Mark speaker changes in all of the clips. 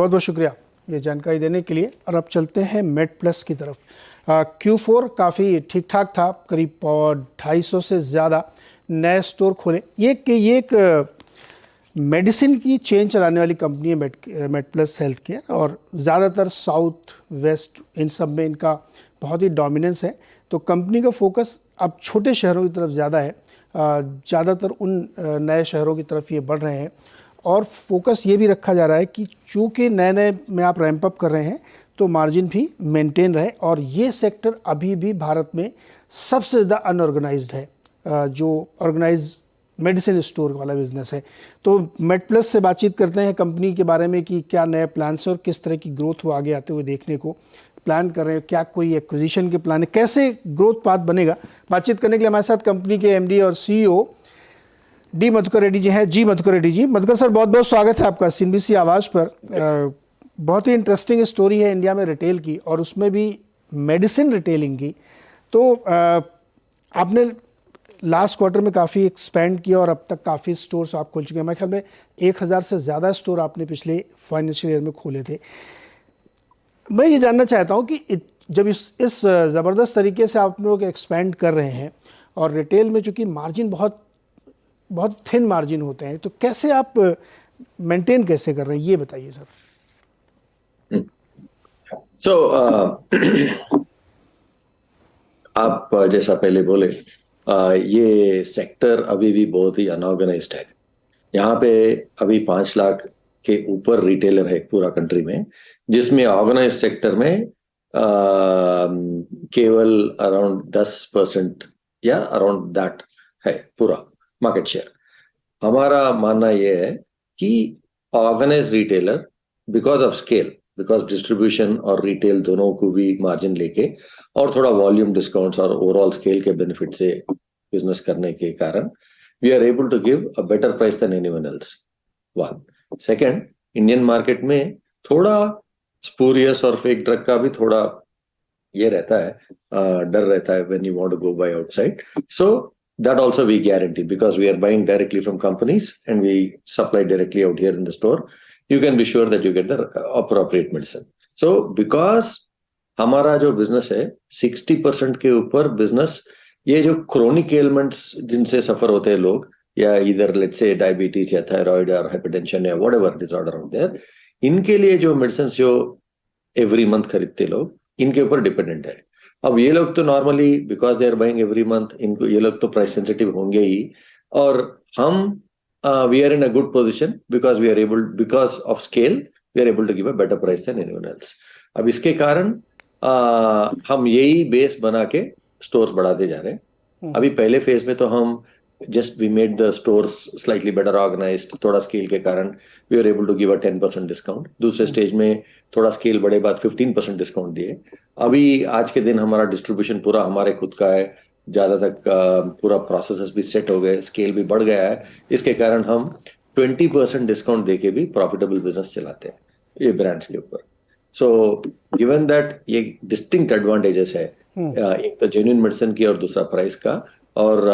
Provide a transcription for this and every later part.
Speaker 1: बहुत बहुत शुक्रिया ये जानकारी देने के लिए। और अब चलते हैं मेडप्लस की तरफ। Q4 काफ़ी ठीक ठाक था, करीब 250 से ज़्यादा नए स्टोर खोले। ये एक मेडिसिन की चेन चलाने वाली कंपनी है मेडप्लस हेल्थ केयर, और ज़्यादातर साउथ वेस्ट इन सब में इनका बहुत ही डोमिनेंस है। तो कंपनी का फोकस अब छोटे शहरों की तरफ ज़्यादा है, ज़्यादातर उन नए शहरों की तरफ ये बढ़ रहे हैं। और फोकस ये भी रखा जा रहा है कि चूँकि नए नए में आप रैंप अप कर रहे हैं तो मार्जिन भी मेंटेन रहे। और ये सेक्टर अभी भी भारत में सबसे ज़्यादा अनऑर्गेनाइज्ड है, जो ऑर्गेनाइज मेडिसिन स्टोर वाला बिजनेस है। तो मेडप्लस से बातचीत करते हैं कंपनी के बारे में कि क्या नए प्लान्स और किस तरह की ग्रोथ वो आगे आते हुए देखने को प्लान कर रहे हैं, क्या कोई एक्विजिशन के प्लान है, कैसे ग्रोथ पाथ बनेगा। बातचीत करने के लिए हमारे साथ कंपनी के एमडी और सीईओ डी मधुकर रेड्डी जी हैं। जी मधुकर रेड्डी जी। मधुकर सर, बहुत बहुत स्वागत है आपका सीएनबीसी आवाज़ पर। बहुत ही इंटरेस्टिंग स्टोरी है इंडिया में रिटेल की, और उसमें भी मेडिसिन रिटेलिंग की। तो आपने लास्ट क्वार्टर में काफ़ी एक्सपेंड किया और अब तक काफ़ी स्टोर्स आप खोल चुके हैं। मेरे ख्याल में 1000 से ज़्यादा स्टोर आपने पिछले फाइनेंशियल ईयर में खोले थे। मैं ये जानना चाहता हूँ कि जब इस ज़बरदस्त तरीके से आप लोग एक्सपेंड कर रहे हैं, और रिटेल में चूँकि मार्जिन बहुत थिन मार्जिन होते हैं, तो कैसे आप मेंटेन कैसे कर रहे हैं, ये बताइए सर।
Speaker 2: आप जैसा पहले बोले, ये सेक्टर अभी भी बहुत ही अनऑर्गेनाइज्ड है। यहाँ पे अभी 5 लाख के ऊपर रिटेलर है पूरा कंट्री में, जिसमें ऑर्गेनाइज सेक्टर में केवल अराउंड 10% या अराउंड दैट है पूरा मार्केट शेयर। हमारा मानना यह है कि organise retailer because of scale, because distribution और रिटेल दोनों को भी मार्जिन लेके और थोड़ा वॉल्यूम डिस्काउंट्स और ओवरऑल स्केल के बेनिफिट से बिजनेस करने के कारण we are able to give a better price than anyone else. One second, Indian market में थोड़ा स्पूरियस और फेक ड्रग का भी थोड़ा ये रहता है, डर रहता है when you want to go buy outside. So that also we guarantee, because we are buying directly from companies and we supply directly out here in the store. You can be sure that you get the appropriate medicine. So because हमारा जो business है 60% के ऊपर business, ये जो chronic elements जिनसे सफर होते हैं लोग, या इधर लेट्स से डायबिटीज या थायराइड या हाइपरटेंशन या व्हाटएवर डिसऑर्डर आउट देयर, इनके लिए जो मेडिसिन जो एवरी मंथ खरीदते लोग, इनके ऊपर डिपेंडेंट है। अब ये लोग तो normally because they are buying every month, इनको ये लोग तो प्राइस सेंसिटिव होंगे ही। और हम we are in a good position because we are able, because of scale we are able to give a better price than anyone else. अब इसके कारण हम यही बेस बना के स्टोर्स बढ़ाते जा रहे हैं। अभी पहले फेज में तो हम just we made the stores slightly better organized, थोड़ा स्केल के कारण we were able to give a 10% discount. दूसरे स्टेज में थोड़ा स्केल बढ़े बाद 15% डिस्काउंट दिए। अभी आज के दिन हमारा डिस्ट्रीब्यूशन पूरा हमारे खुद का है, ज्यादा तक पूरा प्रोसेसेस भी सेट हो गए, स्केल भी बढ़ गया है। इसके कारण हम 20% डिस्काउंट देके भी प्रॉफिटेबल बिजनेस चलाते हैं ये ब्रांड्स के ऊपर। सो गिवन दैट ये डिस्टिंक्ट एडवांटेजेस है, एक तो जेन्युइन मेडिसिन की और दूसरा प्राइस का। और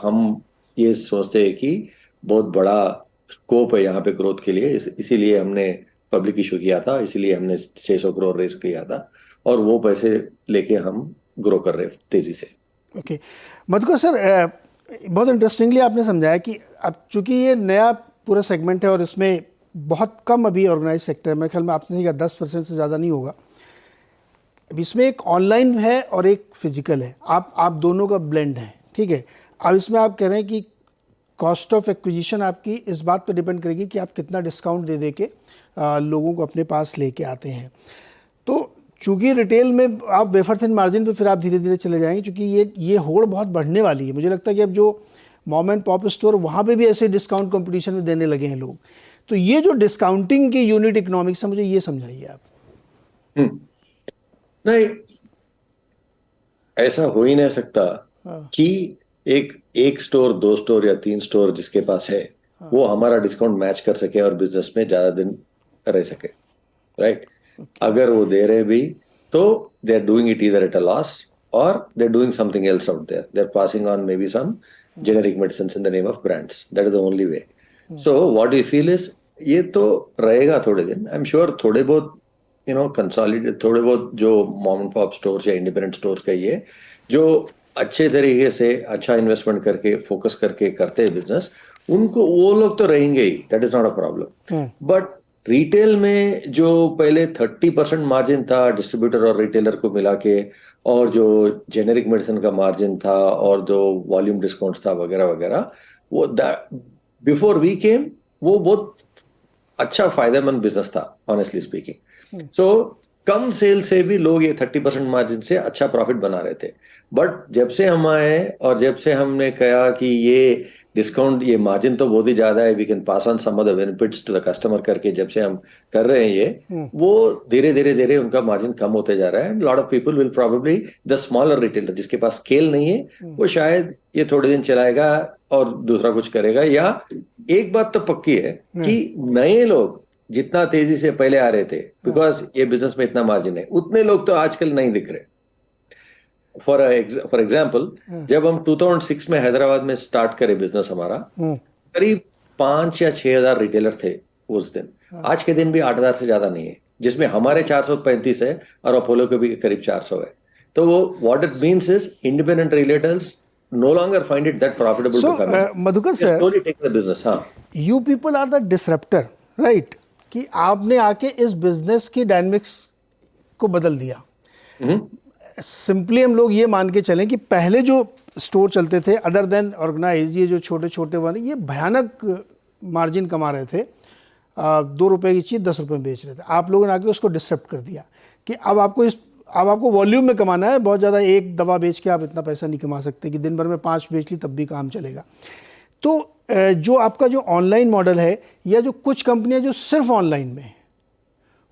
Speaker 2: हम ये सोचते हैं कि बहुत बड़ा स्कोप है यहाँ पे ग्रोथ के लिए, इसीलिए हमने पब्लिक इशू किया था, इसीलिए हमने 600 करोड़ रेज किया था, और वो पैसे लेके हम ग्रो कर रहे हैं तेजी से।
Speaker 1: ओके मधुकर सर, बहुत इंटरेस्टिंगली आपने समझाया कि अब चूंकि ये नया पूरा सेगमेंट है और इसमें बहुत कम अभी ऑर्गेनाइज सेक्टर है, मेरे ख्याल में आपने कहा 10% से ज़्यादा नहीं होगा। अब इसमें एक ऑनलाइन है और एक फिजिकल है, आप दोनों का ब्लेंड है, ठीक है। अब इसमें आप कह रहे हैं कि कॉस्ट ऑफ एक्विजिशन आपकी इस बात पर डिपेंड करेगी कि आप कितना डिस्काउंट दे के लोगों को अपने पास लेके आते हैं। तो चूंकि रिटेल में आप वेफर थिन मार्जिन पे फिर आप धीरे धीरे चले जाएंगे, क्योंकि ये होड़ बहुत बढ़ने वाली है। मुझे लगता है कि अब जो मॉम एंड पॉप स्टोर, वहाँ पे भी ऐसे डिस्काउंट कंपटीशन में देने लगे हैं लोग। तो ये जो डिस्काउंटिंग की यूनिट इकोनॉमिक्स है, मुझे ये समझाइए आप।
Speaker 2: नहीं, ऐसा हो ही नहीं सकता कि एक स्टोर, 2 स्टोर या 3 स्टोर जिसके पास है वो हमारा डिस्काउंट मैच कर सके और बिजनेस में ज्यादा दिन रह सके, राइट? अगर वो दे रहे भी तो they are doing it either at a loss और they are doing something else out there, they are passing on maybe some generic medicines in the name of brands. That is the only way. So what we feel is ये तो रहेगा थोड़े दिन, I am sure. थोड़े बहुत consolidate, थोड़े बहुत जो मॉम एंड पॉप स्टोर्स या इंडिपेंडेंट स्टोर्स का ये जो अच्छे तरीके से अच्छा इन्वेस्टमेंट करके फोकस करके करते हैं बिजनेस, उनको वो लोग तो रहेंगे ही, that is not a problem. But retail में जो पहले 30% मार्जिन था डिस्ट्रीब्यूटर और रिटेलर को मिला के, और जो जेनेरिक मेडिसिन का मार्जिन था, और जो वॉल्यूम डिस्काउंट्स था वगैरह वगैरह, वो बिफोर वी केम वो बहुत अच्छा फायदेमंद बिजनेस था, ऑनेस्टली स्पीकिंग। सो कम सेल से भी लोग ये 30% मार्जिन से अच्छा प्रॉफिट बना रहे थे। बट जब से हम आए और जब से हमने कहा कि ये डिस्काउंट, ये मार्जिन तो बहुत ही ज्यादा है, we can pass on some of the benefits to the customer करके, जब से हम कर रहे हैं ये, वो धीरे धीरे धीरे उनका मार्जिन कम होते जा रहा है। Lot of people will probably, the smaller retailer जिसके पास स्केल नहीं है, वो शायद ये थोड़े दिन चलाएगा और दूसरा कुछ करेगा। या एक बात तो पक्की है कि नए लोग जितना तेजी से पहले आ रहे थे, बिकॉज ये बिजनेस में इतना मार्जिन है, उतने लोग तो आजकल नहीं दिख रहे। फॉर एग्जाम्पल, जब हम 2006 में हैदराबाद में स्टार्ट करे बिजनेस हमारा, करीब 5 या 6 हजार रिटेलर थे उस दिन। आज के दिन भी 8 हजार से ज्यादा नहीं है, जिसमें हमारे 435 है और अपोलो के भी करीब 400 है। तो वो what it means is independent retailers no longer find it that profitable to come in.
Speaker 1: Madhukar sir,
Speaker 2: slowly take the business. हाँ,
Speaker 1: you people are the disruptor, right? कि आपने आके इस बिजनेस की डायनेमिक्स को बदल दिया। सिंपली हम लोग ये मान के चलें कि पहले जो स्टोर चलते थे अदर देन ऑर्गेनाइज, ये जो छोटे छोटे वाले, ये भयानक मार्जिन कमा रहे थे। 2 रुपए की चीज़ 10 रुपए में बेच रहे थे। आप लोगों ने आके उसको डिसरप्ट कर दिया कि अब आपको वॉल्यूम में कमाना है। बहुत ज़्यादा एक दवा बेच के आप इतना पैसा नहीं कमा सकते कि दिन भर में 5 बेच ली तब भी काम चलेगा। तो जो आपका जो ऑनलाइन मॉडल है, या जो कुछ कंपनियां जो सिर्फ ऑनलाइन में है,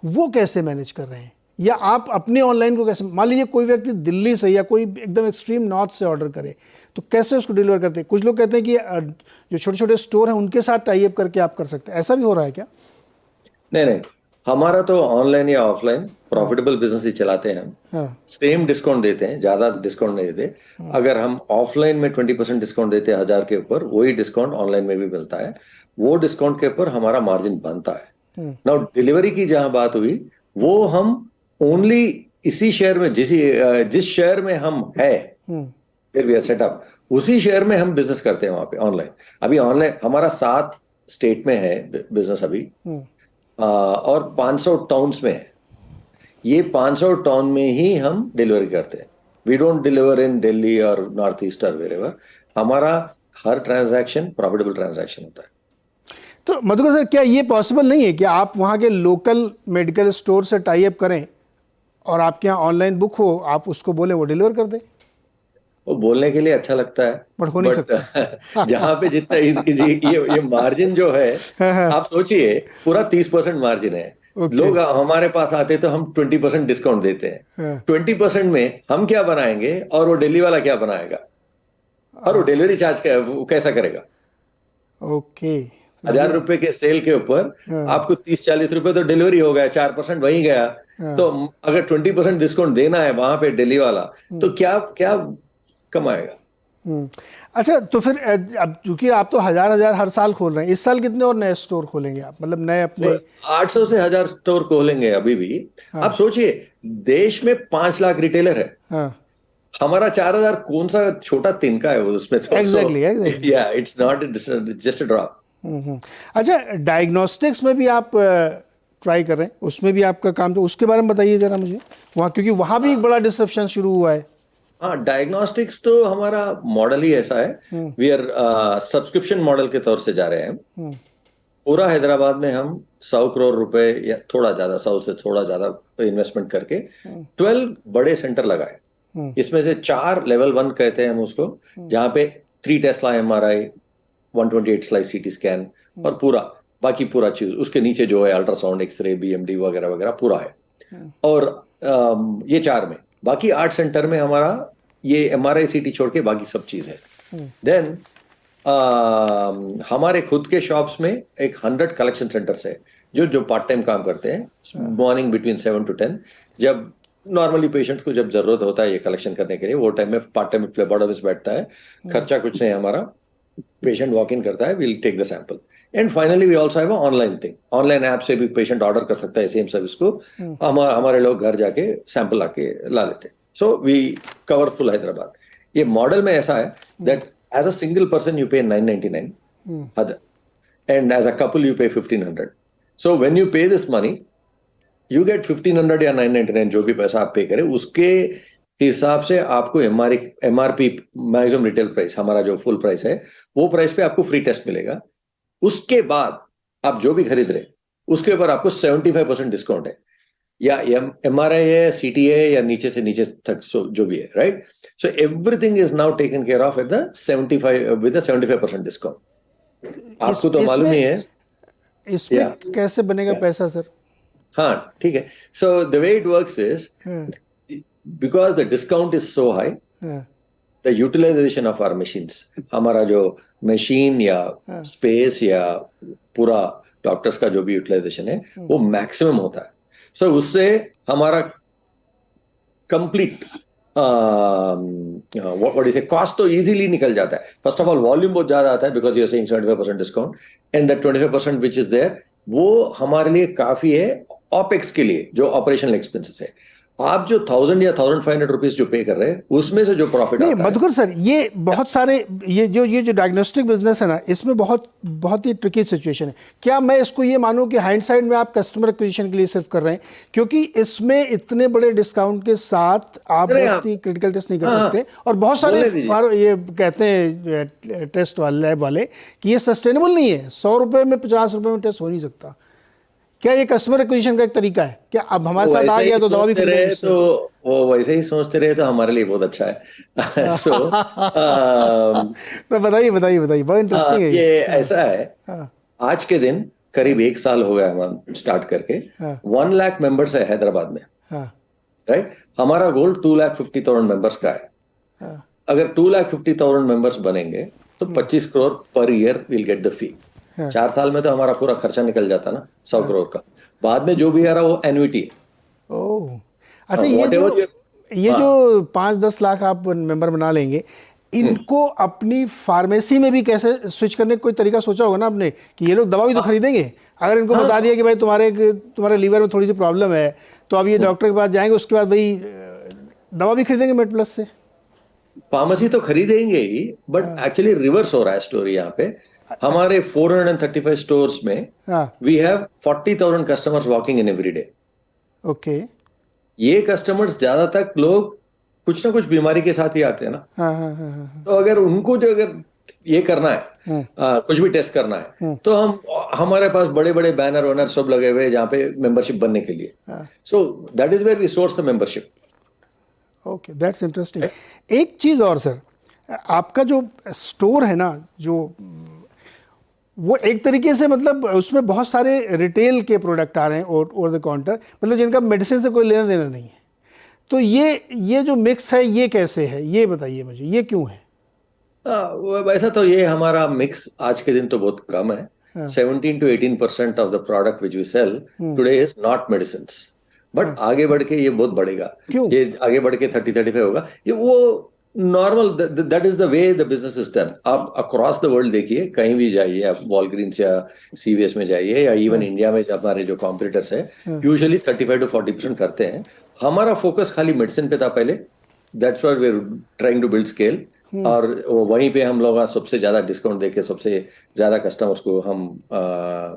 Speaker 1: वो कैसे मैनेज कर रहे हैं? या आप अपने ऑनलाइन को कैसे, मान लीजिए कोई व्यक्ति दिल्ली से या कोई एकदम एक्सट्रीम नॉर्थ से ऑर्डर करे, तो कैसे उसको डिलीवर करते हैं? कुछ लोग कहते हैं कि जो छोटे छोटे स्टोर हैं उनके साथ टाई अप करके आप कर सकते हैं, ऐसा भी हो रहा है क्या?
Speaker 2: नहीं, हमारा तो ऑनलाइन या ऑफलाइन प्रॉफिटेबल बिजनेस ही चलाते हैं हम। सेम डिस्काउंट देते हैं, ज्यादा डिस्काउंट नहीं देते। अगर हम ऑफलाइन में 20% डिस्काउंट देते हैं 1000 के ऊपर, वही डिस्काउंट ऑनलाइन में भी मिलता है। वो डिस्काउंट के ऊपर हमारा मार्जिन बनता है। नाउ डिलीवरी की जहां बात हुई, वो हम ओनली इसी शहर में, जिस शहर में हम है, फिर वी आर सेटअप, उसी शहर में हम बिजनेस करते हैं वहां पे ऑनलाइन। अभी ऑनलाइन हमारा 7 स्टेट में है बिजनेस अभी, और 500 टाउन्स में है। ये 500 टाउन में ही हम डिलीवरी करते हैं। We don't deliver in Delhi और नॉर्थ ईस्ट और वेरेवर। हमारा हर ट्रांजैक्शन प्रॉफिटेबल ट्रांजैक्शन होता है।
Speaker 1: तो मधुकर सर, क्या ये पॉसिबल नहीं है कि आप वहाँ के लोकल मेडिकल स्टोर से टाई अप करें और आपके यहाँ ऑनलाइन बुक हो, आप उसको बोले वो डिलीवर कर दे?
Speaker 2: वो बोलने के लिए अच्छा लगता है,
Speaker 1: बट हो नहीं सकता।
Speaker 2: जहां पे जितना ये मार्जिन जो है, आप सोचिए पूरा 30% मार्जिन है। लोग हमारे पास आते तो हम 20% डिस्काउंट देते हैं। 20% में हम क्या बनाएंगे और वो दिल्ली वाला क्या बनाएगा, और वो डिलीवरी चार्ज कैसा करेगा?
Speaker 1: ओके,
Speaker 2: 1000 रुपए के सेल के ऊपर आपको 30-40 रुपए तो डिलीवरी हो गया, 4% वही गया। तो अगर 20% डिस्काउंट देना है वहां पे दिल्ली वाला, तो क्या क्या कमाएगा?
Speaker 1: अच्छा, तो फिर अब चूंकि आप तो हजार हर साल खोल रहे हैं, इस साल कितने और नए स्टोर खोलेंगे आप? मतलब नए अपने
Speaker 2: 800 से 1000 स्टोर खोलेंगे अभी भी। आप सोचिए, देश में 5 लाख रिटेलर है। हमारा 4000 कौन सा छोटा तिनका है वो उसमें? तो
Speaker 1: एग्जैक्टली
Speaker 2: या it's not just a drop.
Speaker 1: अच्छा, डायग्नोस्टिक्स में भी आप ट्राई कर रहे हैं, उसमें भी आपका काम, तो उसके बारे में बताइए जरा मुझे वहाँ, क्योंकि वहाँ भी एक बड़ा डिसरप्शन शुरू हुआ है।
Speaker 2: हाँ, डायग्नोस्टिक्स तो हमारा मॉडल ही ऐसा है। वी आर सब्सक्रिप्शन मॉडल के तौर से जा रहे हैं। पूरा हैदराबाद में हम 100 करोड़ रुपए या थोड़ा ज्यादा, 100 से थोड़ा ज्यादा इन्वेस्टमेंट करके 12 बड़े सेंटर लगाए। इसमें से 4 लेवल 1 कहते हैं हम उसको, जहाँ पे 3 Tesla MRI, 128 slice CT scan और बाकी पूरा चीज उसके नीचे जो है अल्ट्रासाउंड, एक्सरे, BMD वगैरह वगैरह पूरा है। और ये 4 में, बाकी 8 सेंटर में हमारा ये MRI CT छोड़ के बाकी सब चीज है। देन हमारे खुद के शॉप्स में एक 100 कलेक्शन सेंटर्स है जो पार्ट टाइम काम करते हैं, मॉर्निंग बिटवीन 7 to 10। जब नॉर्मली पेशेंट को जब जरूरत होता है ये कलेक्शन करने के लिए, वो टाइम में पार्ट टाइम फ्लेबोटोमिस्ट बैठता है। खर्चा कुछ नहीं हमारा, पेशेंट वॉक इन करता है, will take the sample. And finally we also have a online thing, online app से भी पेशेंट ऑर्डर कर सकता है सेम सर्विस को, हमारे लोग घर जाके सैंपल आके ला लेते हैं। So we cover full Hyderabad. ये मॉडल में ऐसा है that as a single person you pay 999 and as a couple you pay 1500. So when you pay this money you get 1500 या 999 जो भी पैसा आप पे करें उसके हिसाब से आपको एमआरपी मैक्सिमम रिटेल प्राइस, हमारा जो फुल प्राइस है वो प्राइस पे आपको फ्री टेस्ट मिलेगा। उसके बाद आप जो भी खरीद रहे उसके ऊपर आपको 75% डिस्काउंट है, या एमआरआई है, सीटीए या नीचे से नीचे तक जो भी है, right. So everything is now taken care of at the 75 with 75% discount. आपको तो मालूम ही है
Speaker 1: इसमें कैसे बनेगा पैसा सर?
Speaker 2: हाँ ठीक है। So the way it works is because the discount is so high, the utilisation of our machines, हमारा जो मशीन या स्पेस या पूरा डॉक्टर्स का जो भी यूटिलाइजेशन है वो मैक्सिमम होता है। सो उससे हमारा complete what is it, cost तो इजीली निकल जाता है। फर्स्ट ऑफ ऑल वॉल्यूम बहुत ज्यादा आता है because you are saying 75% discount, and that 25% which is there वो हमारे लिए काफी है ऑपेक्स के लिए, जो ऑपरेशनल एक्सपेंसेस है। आप जो 1000 या 1500 रुपीज जो पे कर रहे हैं उसमें से जो प्रॉफिट
Speaker 1: नहीं मधुकर सर, ये बहुत सारे ये जो डायग्नोस्टिक बिजनेस है ना, इसमें बहुत ही ट्रिकी सिचुएशन है। क्या मैं इसको ये मानूं कि हाइंडसाइड में आप कस्टमर एक्विजिशन के लिए सिर्फ कर रहे हैं, क्योंकि इसमें इतने बड़े डिस्काउंट के साथ आप बहुत ही क्रिटिकल टेस्ट नहीं कर सकते, और बहुत सारे ये कहते हैं टेस्ट वाले लैब वाले कि ये सस्टेनेबल नहीं है, 100 रुपए में 50 रुपए में टेस्ट हो नहीं सकता। क्या ये कस्टमर एक्विजिशन का एक तरीका है? क्या अब हमारे साथ आ गया तो दवा भी खरीदेंगे?
Speaker 2: तो वो वैसे ही सोचते रहे तो हमारे लिए बहुत अच्छा है। सो
Speaker 1: तो बताइए बड़ा इंटरेस्टिंग है
Speaker 2: ये ऐसा है। आज के दिन करीब 1 साल हो गया हम स्टार्ट करके। 1 लाख मेंबर्स है हैदराबाद में, राइट। हमारा गोल 2,50,000 मेंबर्स का है। अगर 2,50,000 मेंबर्स बनेंगे तो 25 crore per year will get the fee. 4 साल में तो हमारा पूरा खर्चा निकल जाता ना 100 करोड़ का। बाद में जो भी आ रहा वो एन्युटी है।
Speaker 1: ओह अच्छा, ये जो 5-10 लाख आप मेंबर बना लेंगे, इनको अपनी फार्मेसी में भी कैसे स्विच करने का कोई तरीका सोचा होगा ना आपने, कि ये लोग दवा भी तो खरीदेंगे। अगर इनको बता दिया कि भाई तुम्हारे लीवर में थोड़ी सी प्रॉब्लम है, तो अब ये डॉक्टर के पास जाएंगे, उसके बाद वही दवा भी खरीदेंगे MedPlus से।
Speaker 2: फार्मेसी तो खरीदेंगे ही, बट एक्चुअली रिवर्स हो रहा है स्टोरी यहाँ पे। हमारे 435 स्टोर्स में we have 40,000 customers walking in every day. Okay, ये कस्टमर्स ज्यादा तक लोग कुछ ना कुछ बीमारी के साथ ही आते हैं ना। तो अगर उनको जो अगर ये करना है कुछ भी टेस्ट करना है, तो हमारे पास बड़े बड़े बैनर वैनर सब लगे हुए हैं जहाँ पे मेंबरशिप बनने के लिए। So that is where we source the membership.
Speaker 1: Okay, that's interesting. एक चीज और सर, आपका जो स्टोर है ना, जो वो एक तरीके से मतलब उसमें बहुत सारे रिटेल के प्रोडक्ट आ रहे हैं ओवर द काउंटर, मतलब जिनका मेडिसिन से कोई लेना देना नहीं है। तो ये जो मिक्स है ये कैसे है, ये बताइए मुझे, ये क्यों है?
Speaker 2: वैसा तो ये हमारा मिक्स आज के दिन तो बहुत कम है। 17 to 18% of the product which we sell today is not medicine, but आगे बढ़ के ये बहुत बढ़ेगा।
Speaker 1: क्यों?
Speaker 2: ये आगे बढ़ के 30-35 होगा। ये वो normal, that is the way the business is done. आप अक्रॉस द वर्ल्ड देखिए, कहीं भी जाइए, आप वॉलग्रीन्स या CVS में जाइए, या इवन इंडिया में हमारे जो कॉम्पिटिटर्स है यूजुअली 35 to 40% करते हैं। हमारा फोकस खाली मेडिसिन पे था पहले, that's why we are trying to build scale, और वहीं पे हम लोग सबसे ज्यादा डिस्काउंट देके सबसे ज्यादा कस्टमर्स को हम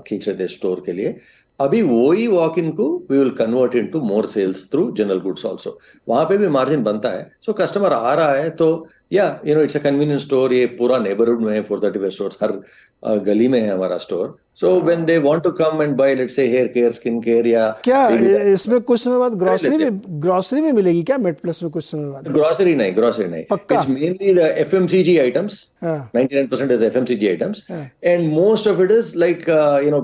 Speaker 2: खींच रहे थे स्टोर के लिए। अभी वही वॉक इन को we will convert into more sales through general goods also. वहां पे भी मार्जिन बनता है। सो कस्टमर आ रहा है तो इट्स अ कन्वीनियंट स्टोर। ये पूरा नेबरहुड में है, 435 स्टोर्स, हर गली में है हमारा store. So when they want to come and buy let's say hair care, skin care, या
Speaker 1: क्या इसमें कुछ समय बाद ग्रोसरी में मिलेगी क्या MedPlus में? कुछ समय बाद
Speaker 2: ग्रोसरी नहीं पक्का। It's mainly the FMCG items. 99% is FMCG items, and most of it is like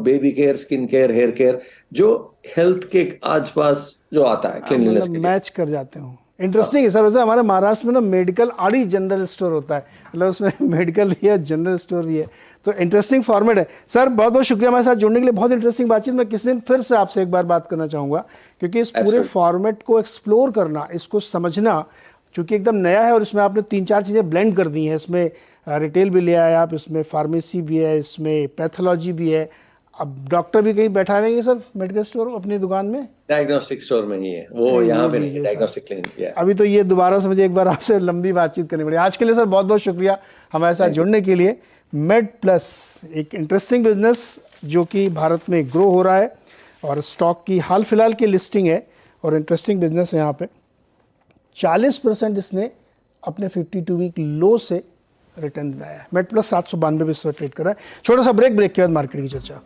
Speaker 2: baby care, skin care, hair care, जो हेल्थ के आसपास जो आता है, क्लीनलीनेस के
Speaker 1: मैच कर जाते हो। इंटरेस्टिंग है सर। वैसे हमारे महाराष्ट्र में ना मेडिकल आड़ी जनरल स्टोर होता है, मतलब उसमें मेडिकल भी है, जनरल स्टोर भी है। तो इंटरेस्टिंग फॉर्मेट है सर। बहुत बहुत शुक्रिया हमारे साथ जुड़ने के लिए, बहुत इंटरेस्टिंग बातचीत। मैं किसी दिन फिर से आपसे एक बार बात करना चाहूँगा, क्योंकि इस पूरे फॉर्मेट को एक्सप्लोर करना, इसको समझना, चूँकि एकदम नया है और इसमें आपने 3-4 चीज़ें ब्लेंड कर दी हैं। इसमें रिटेल भी ले आए आप, इसमें फार्मेसी भी है, इसमें पैथोलॉजी भी है। अब डॉक्टर भी कहीं बैठा रहेंगे सर मेडिकल स्टोर अपनी दुकान में?
Speaker 2: डायग्नोस्टिक स्टोर में ही है वो, यहाँ पे नहीं, डायग्नोस्टिक क्लिनिक।
Speaker 1: अभी तो ये दोबारा से मुझे एक बार आपसे लंबी बातचीत करनी पड़ी। आज के लिए सर बहुत बहुत शुक्रिया हमारे साथ जुड़ने के लिए। मेड प्लस एक इंटरेस्टिंग बिजनेस जो कि भारत में ग्रो हो रहा है और स्टॉक की हाल फिलहाल की लिस्टिंग है और इंटरेस्टिंग बिजनेस है। यहाँ पे 40% इसने अपने 52 वीक लो से रिटर्न दिलाया है। मेड प्लस 792 पे ट्रेड कर रहा है। छोटा सा ब्रेक के बाद मार्केट की चर्चा।